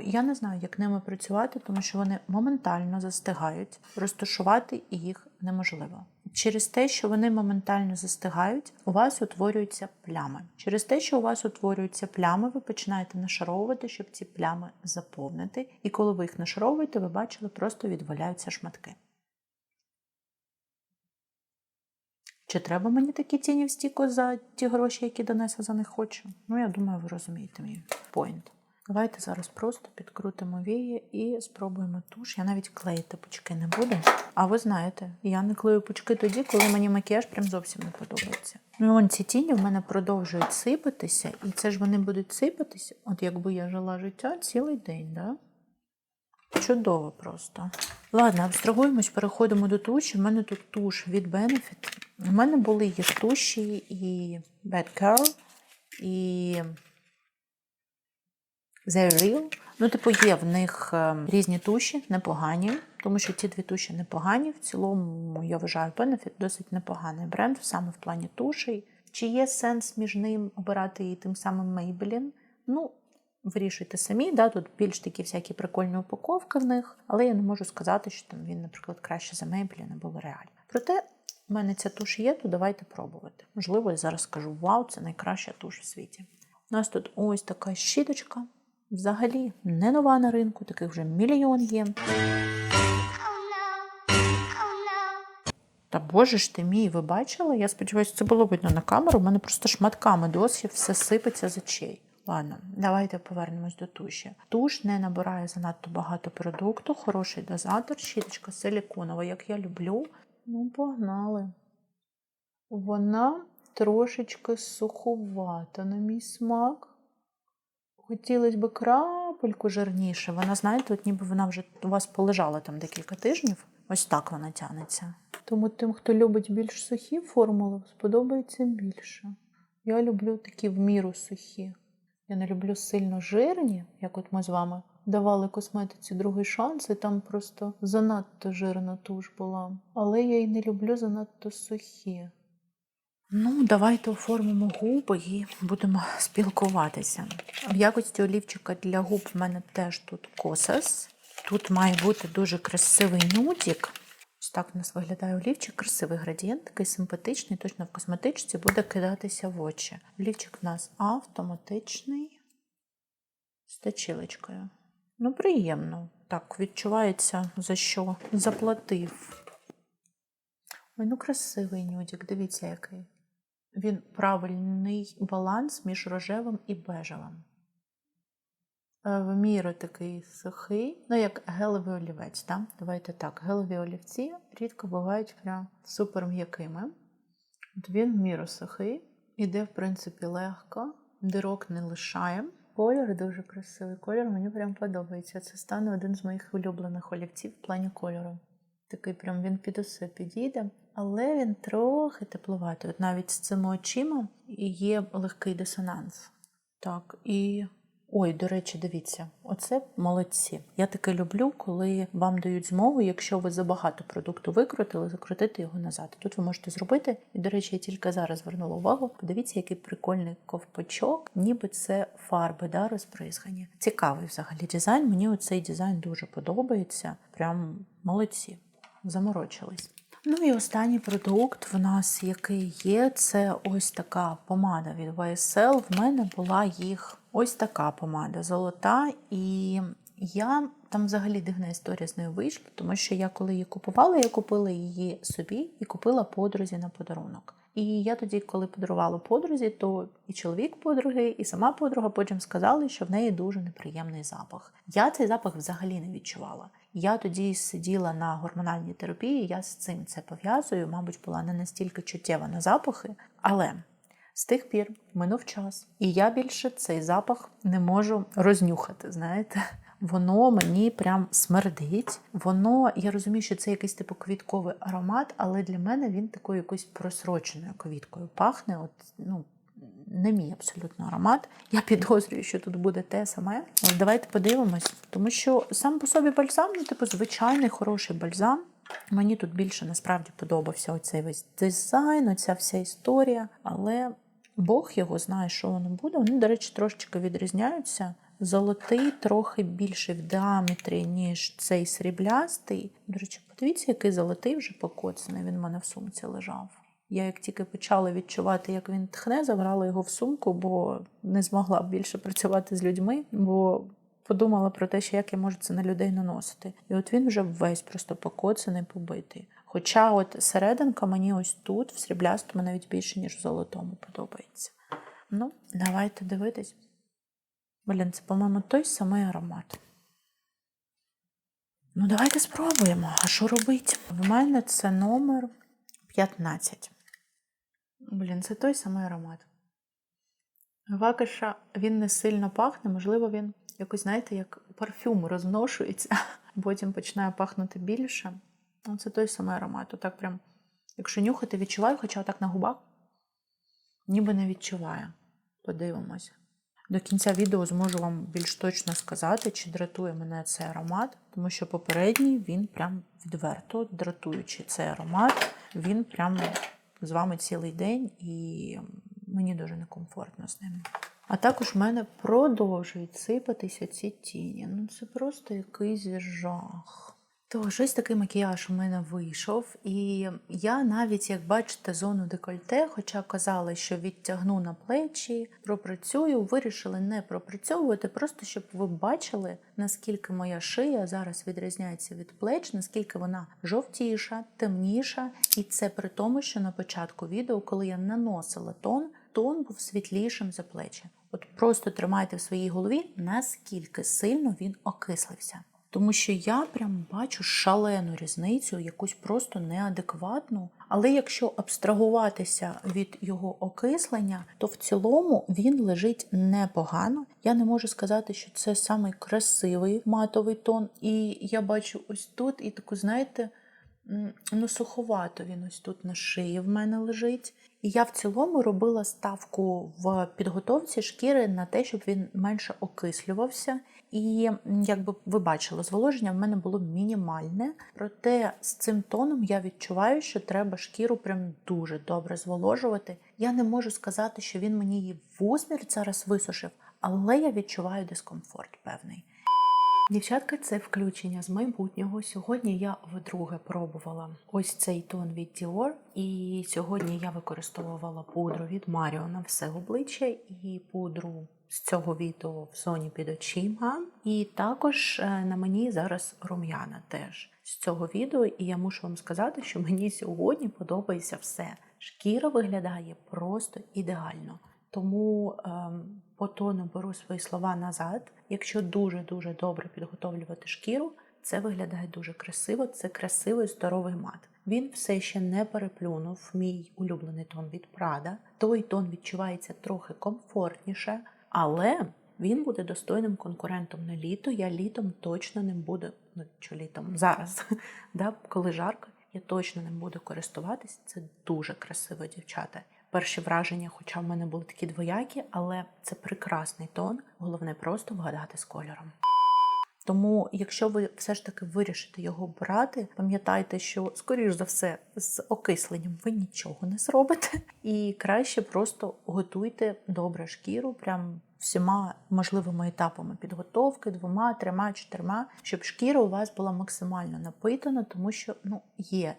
Я не знаю, як ними працювати, тому що вони моментально застигають. Розташувати їх неможливо. Через те, що вони моментально застигають, у вас утворюються плями. Через те, що у вас утворюються плями, ви починаєте нашаровувати, щоб ці плями заповнити. І коли ви їх нашаровуєте, ви бачили, просто відваляються шматки. Чи треба мені такі тіні в стіку за ті гроші, які Данеса за них хоче? Я думаю, ви розумієте мій поінт. Давайте зараз просто підкрутимо вії і спробуємо туш. Я навіть клеїти пучки не буду. А ви знаєте, я не клею пучки тоді, коли мені макіяж прям зовсім не подобається. Вон ці тіні в мене продовжують сипатися, і це ж вони будуть сипатися, от якби я жила життя цілий день, да? Чудово просто. Ладно, абстрагуємось, переходимо до туші. У мене тут туш від Benefit. У мене були їх туші і Bad Curl, і The Real. Є в них різні туші, непогані, тому що ці дві туші непогані. В цілому, я вважаю, Benefit досить непоганий бренд, саме в плані тушей. Чи є сенс між ним обирати і тим самим Maybelline? Вирішуйте самі, да, тут більш такі всякі прикольні упаковки в них, але я не можу сказати, що там він, наприклад, краще за Maybelline або L'Oreal. Проте, в мене ця туш є, то давайте пробувати. Можливо, я зараз скажу, вау, це найкраща туш в світі. У нас тут ось така щіточка. Взагалі не нова на ринку, таких вже мільйон є. Та боже ж ти мій, ви бачили? Я сподіваюся, це було видно на камеру. У мене просто шматками досі все сипеться з очей. Ладно, давайте повернемось до туші. Туш не набирає занадто багато продукту, хороший дозатор, щіточка силіконова, як я люблю. Погнали. Вона трошечки суховата на мій смак. Хотілося б крапельку жирніше. Вона, знаєте, от ніби вона вже у вас полежала там декілька тижнів. Ось так вона тягнеться. Тому тим, хто любить більш сухі формули, сподобається більше. Я люблю такі в міру сухі. Я не люблю сильно жирні, як от ми з вами давали косметиці другий шанс, і там просто занадто жирна туш була. Але я й не люблю занадто сухі. Давайте оформимо губи і будемо спілкуватися. В якості олівчика для губ в мене теж тут Kosas. Тут має бути дуже красивий нюдік. Ось так у нас виглядає олівчик. Красивий градієнт, такий симпатичний, точно в косметичці буде кидатися в очі. Олівчик у нас автоматичний, з точилочкою. Приємно. Так, відчувається, за що заплатив. Ой, красивий нюдік, дивіться який. Він правильний баланс між рожевим і бежевим. В міру такий сухий, як гелевий олівець, так? Давайте так, гелеві олівці рідко бувають прям супер м'якими. От він в міру сухий, іде, в принципі, легко, дирок не лишає. Колір дуже красивий, колір мені прям подобається. Це стане один з моїх улюблених олівців в плані кольору. Такий прям він під усе підійде, але він трохи тепловатий. От навіть з цими очима є легкий дисонанс. Так, і Ой, до речі, дивіться, оце молодці. Я таке люблю, коли вам дають змогу, якщо ви забагато продукту викрутили, закрутити його назад. Тут ви можете зробити. І, до речі, я тільки зараз звернула увагу. Подивіться, який прикольний ковпачок, ніби це фарби, да, розбризгані. Цікавий взагалі дизайн. Мені оцей дизайн дуже подобається. Прям молодці. Заморочились. Ну і останній продукт в нас, який є, це ось така помада від YSL. В мене була їх ось така помада золота. І я там взагалі дивна історія з нею вийшла, тому що я коли її купувала, я купила її собі і купила подрузі на подарунок. І я тоді, коли подарувала подрузі, то і чоловік подруги, і сама подруга потім сказали, що в неї дуже неприємний запах. Я цей запах взагалі не відчувала. Я тоді сиділа на гормональній терапії, я з цим це пов'язую, мабуть, була не настільки чуттєва на запахи, але з тих пір минув час, і я більше цей запах не можу рознюхати, знаєте. Воно мені прям смердить. Воно, я розумію, що це якийсь типу квітковий аромат, але для мене він такою якоюсь просроченою квіткою пахне. От, не мій абсолютно аромат. Я підозрюю, що тут буде те саме. Ось давайте подивимось. Тому що сам по собі бальзам, звичайний хороший бальзам. Мені тут більше насправді подобався оцей весь дизайн, оця вся історія. Але Бог його знає, що воно буде. Вони, до речі, трошечки відрізняються. Золотий трохи більше в діаметрі, ніж цей сріблястий. До речі, подивіться, який золотий вже покоцаний. Він в мене в сумці лежав. Я як тільки почала відчувати, як він тхне, забрала його в сумку, бо не змогла більше працювати з людьми, бо подумала про те, що як я можу це на людей наносити. І от він вже весь просто покоцаний, побитий. Хоча от серединка мені ось тут, в сріблястому, навіть більше, ніж в золотому подобається. Ну, давайте дивитись. Блін, це, по-моєму, той самий аромат. Ну, давайте спробуємо. А що робити? В мене це номер 15. Блін, це той самий аромат. Вакаша, він не сильно пахне, можливо, він якось, знаєте, як парфюм розношується, потім починає пахнути більше. Це той самий аромат. Отак прям, якщо нюхати, відчуваю, хоча отак на губах ніби не відчуваю. Подивимося. До кінця відео зможу вам більш точно сказати, чи дратує мене цей аромат, тому що попередній, він прям відверто дратуючий. Цей аромат, він прям з вами цілий день, і мені дуже некомфортно з ним. А також в мене продовжують сипатися ці тіні. Ну це просто якийсь жах. Тож, ось такий макіяж у мене вийшов, і я навіть, як бачите, зону декольте, хоча казала, що відтягну на плечі, пропрацюю, вирішили не пропрацьовувати, просто щоб ви бачили, наскільки моя шия зараз відрізняється від плеч, наскільки вона жовтіша, темніша, і це при тому, що на початку відео, коли я наносила тон був світлішим за плечі. От просто тримайте в своїй голові, наскільки сильно він окислився. Тому що я прям бачу шалену різницю, якусь просто неадекватну. Але якщо абстрагуватися від його окислення, то в цілому він лежить непогано. Я не можу сказати, що це самий красивий матовий тон. І я бачу ось тут і таку, знаєте, суховато він ось тут на шиї в мене лежить. І я в цілому робила ставку в підготовці шкіри на те, щоб він менше окислювався. І, якби ви бачили, зволоження в мене було мінімальне. Проте з цим тоном я відчуваю, що треба шкіру прям дуже добре зволожувати. Я не можу сказати, що він мені її в усмерть зараз висушив, але я відчуваю дискомфорт певний. Дівчатка, це включення з майбутнього. Сьогодні я вдруге пробувала ось цей тон від Dior. І сьогодні я використовувала пудру від Mario на все обличчя і пудру з цього відео в зоні під очима. І також на мені зараз рум'яна теж з цього відео. І я мушу вам сказати, що мені сьогодні подобається все. Шкіра виглядає просто ідеально. Тому по тону беру свої слова назад. Якщо дуже-дуже добре підготовлювати шкіру, це виглядає дуже красиво. Це красивий здоровий мат. Він все ще не переплюнув мій улюблений тон від Prada. Той тон відчувається трохи комфортніше, але він буде достойним конкурентом на літо. Я літом точно не буду, зараз, коли жарко, я точно не буду користуватись. Це дуже красиво, дівчата. перші враження, хоча в мене були такі двоякі, але це прекрасний тон, головне просто вгадати з кольором. Тому, якщо ви все ж таки вирішите його брати, пам'ятайте, що, скоріш за все, з окисленням ви нічого не зробите. І краще просто готуйте добре шкіру, прям всіма можливими етапами підготовки, 2, 3, 4, щоб шкіра у вас була максимально напитана, тому що,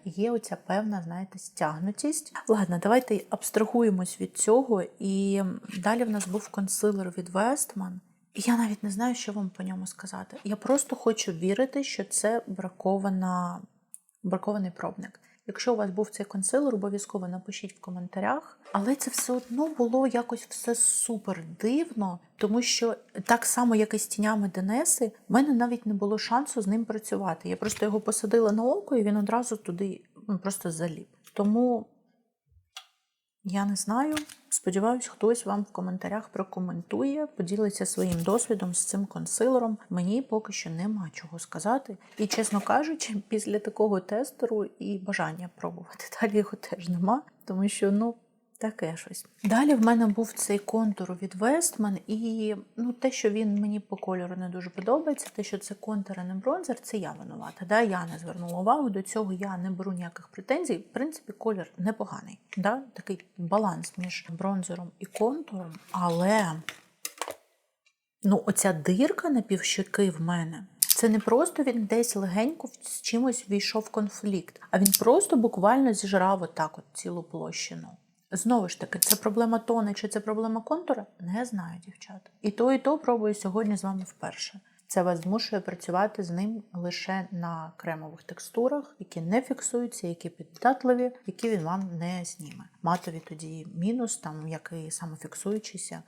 є оця певна, знаєте, стягнутість. Ладно, давайте абстрагуємось від цього. І далі в нас був консилер від Westman. І я навіть не знаю, що вам по ньому сказати. Я просто хочу вірити, що це бракований пробник. Якщо у вас був цей консилер, обов'язково напишіть в коментарях. Але це все одно було якось все супер дивно, тому що так само, як і з тінями Денеси, в мене навіть не було шансу з ним працювати. Я просто його посадила на око, і він одразу туди просто заліп. Тому я не знаю. Сподіваюсь, хтось вам в коментарях прокоментує, поділиться своїм досвідом з цим консилером. Мені поки що нема чого сказати. І, чесно кажучи, після такого тестеру і бажання пробувати далі його теж нема, тому що, таке щось. Далі в мене був цей контур від Westman, і те, що він мені по кольору не дуже подобається, те, що це контур, а не бронзер, це я винувата. Да? Я не звернула увагу, до цього я не беру ніяких претензій. В принципі, колір непоганий. Да? Такий баланс між бронзером і контуром, але оця дирка на півщоки в мене, це не просто він десь легенько з чимось війшов в конфлікт, а він просто буквально зіжрав отак цілу площину. Знову ж таки, це проблема тони чи це проблема контура? Не знаю, дівчата. І то пробую сьогодні з вами вперше. Це вас змушує працювати з ним лише на кремових текстурах, які не фіксуються, які піддатливі, які він вам не зніме. Матові тоді мінус, як і самофіксуючіся.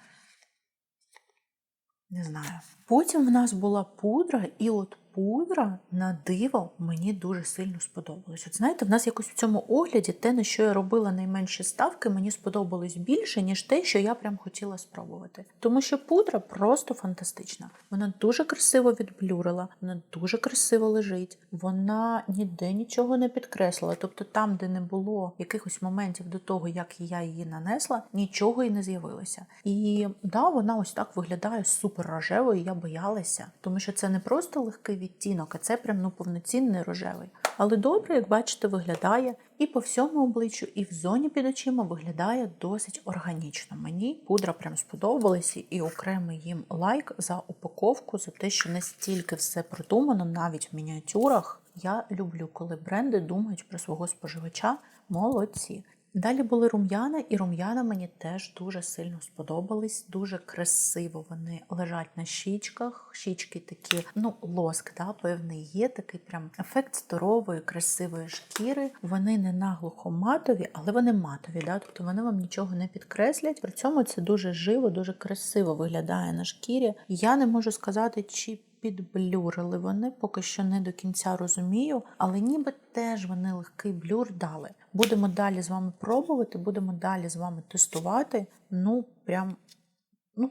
Не знаю. Потім в нас була пудра, і пудра, на диво, мені дуже сильно сподобалась. Знаєте, в нас якось в цьому огляді те, на що я робила найменші ставки, мені сподобалось більше, ніж те, що я прям хотіла спробувати. Тому що пудра просто фантастична. Вона дуже красиво відблюрила, вона дуже красиво лежить, вона ніде нічого не підкреслила. Тобто там, де не було якихось моментів до того, як я її нанесла, нічого і не з'явилося. І вона ось так виглядає супер рожевою, я боялася. Тому що це не просто легкий відтінок, а це прям повноцінний рожевий. Але добре, як бачите, виглядає і по всьому обличчю, і в зоні під очима виглядає досить органічно. Мені пудра прям сподобалася, і окремий їм лайк за упаковку, за те, що настільки все продумано, навіть в мініатюрах. Я люблю, коли бренди думають про свого споживача. Молодці. Далі були рум'яна, і рум'яна мені теж дуже сильно сподобались. Дуже красиво вони лежать на щічках. Щічки такі, лоск, певний є, такий прям ефект здорової, красивої шкіри. Вони не наглухо матові, але вони матові, тобто вони вам нічого не підкреслять. При цьому це дуже живо, дуже красиво виглядає на шкірі. Я не можу сказати, чи підблюрили вони, поки що не до кінця розумію, але ніби теж вони легкий блюр дали. Будемо далі з вами пробувати, будемо далі з вами тестувати.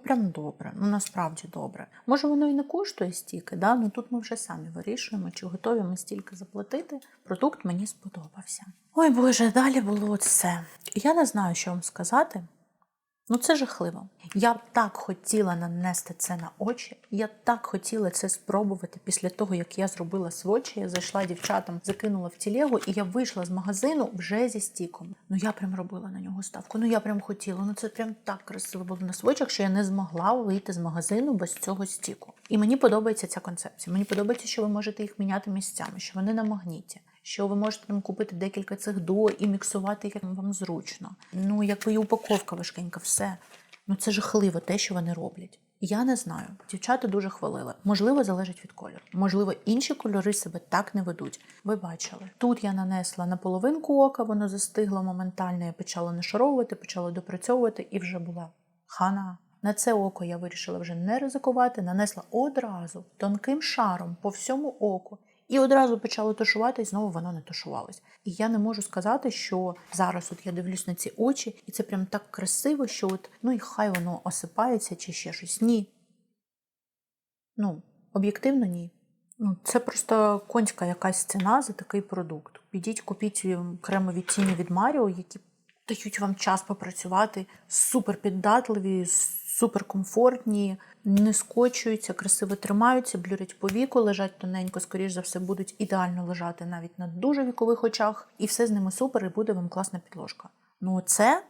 Прям добре, насправді добре. Може воно і не коштує стільки, тут ми вже самі вирішуємо, чи готові ми стільки заплатити. Продукт мені сподобався. Ой Боже, далі було це. Я не знаю, що вам сказати. Це жахливо. Я б так хотіла нанести це на очі. Я так хотіла це спробувати після того, як я зробила сводчі. Я зайшла дівчатам, закинула в телегу, і я вийшла з магазину вже зі стіком. Я прям робила на нього ставку. Я прям хотіла. Це прям так красиво було на сводчах, що я не змогла вийти з магазину без цього стіку. І мені подобається ця концепція. Мені подобається, що ви можете їх міняти місцями, що вони на магніті. Що ви можете там купити декілька цих дуо і міксувати, як вам зручно. Якби і упаковка важкенька, все. Це жахливо те, що вони роблять. Я не знаю. Дівчата дуже хвалили. Можливо, залежить від кольору. Можливо, інші кольори себе так не ведуть. Ви бачили. Тут я нанесла на половинку ока, воно застигло моментально, я почала нашаровувати, почала допрацьовувати і вже була хана. На це око я вирішила вже не ризикувати, нанесла одразу тонким шаром по всьому оку. І одразу почало тушувати, і знову воно не тушувалось. І я не можу сказати, що зараз я дивлюсь на ці очі, і це прям так красиво, що і хай воно осипається чи ще щось. Ні. Об'єктивно ні. Це просто конська якась ціна за такий продукт. Підіть, купіть кремові тіні від Маріо, які дають вам час попрацювати, супер піддатливі, супер комфортні, не скочуються, красиво тримаються, блюрять по віку, лежать тоненько, скоріш за все, будуть ідеально лежати навіть на дуже вікових очах, і все з ними супер, і буде вам класна підложка. Ну це...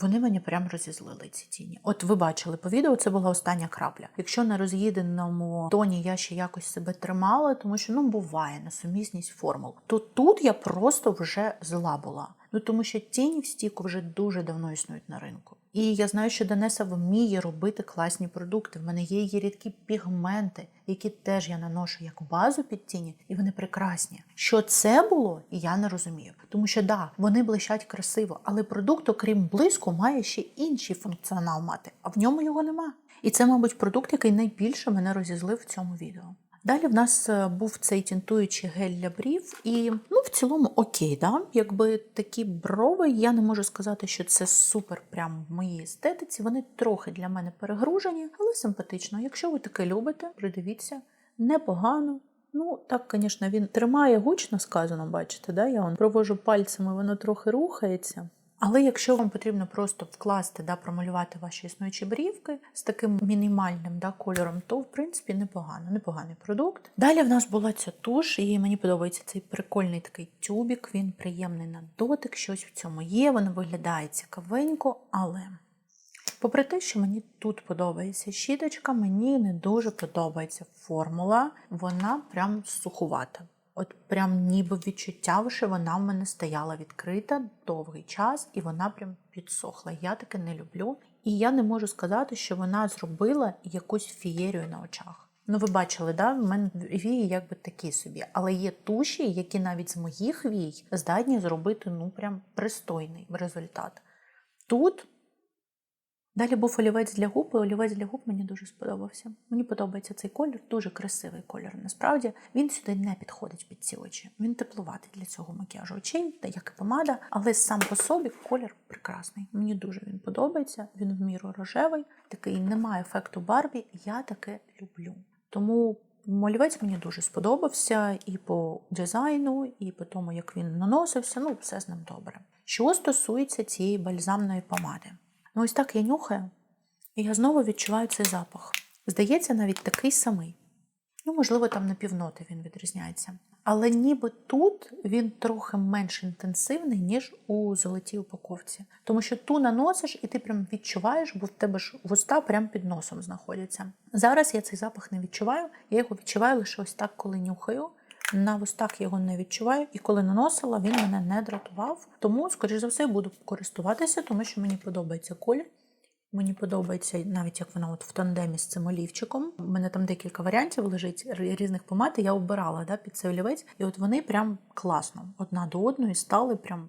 Вони мені прям розізлили, ці тіні. От ви бачили по відео, це була остання крапля. Якщо на роз'їденому тоні я ще якось себе тримала, тому що, буває несумісність формул, то тут я просто вже зла була. Тому що тіні в стіку вже дуже давно існують на ринку. І я знаю, що Данеса вміє робити класні продукти. В мене є її рідкі пігменти, які теж я наношу як базу під тіні, і вони прекрасні. Що це було, я не розумію. Тому що, вони блищать красиво, але продукт, окрім блиску, має ще інший функціонал мати, а в ньому його нема. І це, мабуть, продукт, який найбільше мене розізлив в цьому відео. Далі в нас був цей тінтуючий гель для брів, і, в цілому, окей, якби такі брови, я не можу сказати, що це супер прям в моїй естетиці, вони трохи для мене перегружені, але симпатично. Якщо ви таке любите, придивіться, непогано. Так, звісно, він тримає гучно сказано, бачите, я провожу пальцями, воно трохи рухається. Але якщо вам потрібно просто вкласти, промалювати ваші існуючі брівки з таким мінімальним кольором, то, в принципі, непоганий продукт. Далі в нас була ця туш, і мені подобається цей прикольний такий тюбік, він приємний на дотик, щось в цьому є, воно виглядає цікавенько, але... Попри те, що мені тут подобається щіточка, мені не дуже подобається формула, вона прям сухувата. От прям ніби відчуття, що вона в мене стояла відкрита довгий час, і вона прям підсохла. Я таке не люблю. І я не можу сказати, що вона зробила якусь фієрію на очах. Ви бачили, в мене вії якби такі собі. Але є туші, які навіть з моїх вій здатні зробити, прям пристойний результат. Тут... Далі був олівець для губ, і олівець для губ мені дуже сподобався. Мені подобається цей колір, дуже красивий колір. Насправді, він сюди не підходить під ці очі. Він теплуватий для цього макіяжу очей, як і помада, але сам по собі колір прекрасний. Мені дуже він подобається, він в міру рожевий, такий немає ефекту Барбі, я таке люблю. Тому олівець мені дуже сподобався і по дизайну, і по тому, як він наносився, все з ним добре. Що стосується цієї бальзамної помади. Ось так я нюхаю, і я знову відчуваю цей запах. Здається, навіть такий самий. Можливо, там на півноти він відрізняється. Але ніби тут він трохи менш інтенсивний, ніж у золотій упаковці. Тому що ту наносиш, і ти прям відчуваєш, бо в тебе ж вуста прям під носом знаходяться. Зараз я цей запах не відчуваю, я його відчуваю лише ось так, коли нюхаю. На вустах його не відчуваю, і коли наносила, він мене не дратував. Тому, скоріш за все, буду користуватися, тому що мені подобається колір. Мені подобається навіть, як вона в тандемі з цим олівчиком. У мене там декілька варіантів лежить різних помад, і я обирала під цей олівець. І от вони прям класно одна до одної стали прям...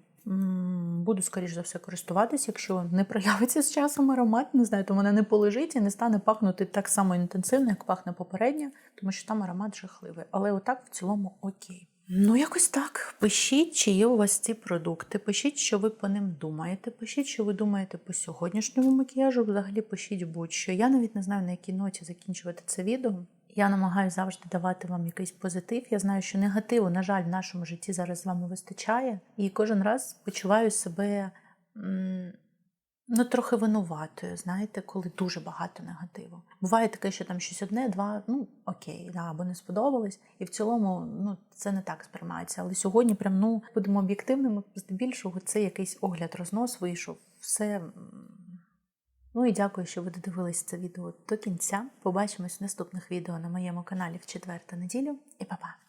Буду, скоріш за все, користуватися, якщо не проявиться з часом аромат, не знаю, то вона не полежить і не стане пахнути так само інтенсивно, як пахне попередня, тому що там аромат жахливий. Але отак в цілому окей. Якось так. Пишіть, чи є у вас ці продукти, пишіть, що ви по ним думаєте, пишіть, що ви думаєте по сьогоднішньому макіяжу, взагалі пишіть будь-що. Я навіть не знаю, на якій ноті закінчувати це відео. Я намагаюся завжди давати вам якийсь позитив. Я знаю, що негативу, на жаль, в нашому житті зараз з вами вистачає. І кожен раз почуваю себе трохи винуватою, знаєте, коли дуже багато негативу. Буває таке, що там щось одне, два, окей, або не сподобалось. І в цілому, це не так сприймається. Але сьогодні прям, будемо об'єктивними, здебільшого це якийсь огляд-рознос вийшов. Все... І дякую, що ви додивились це відео до кінця. Побачимось в наступних відео на моєму каналі в четвер та неділю. І па-па!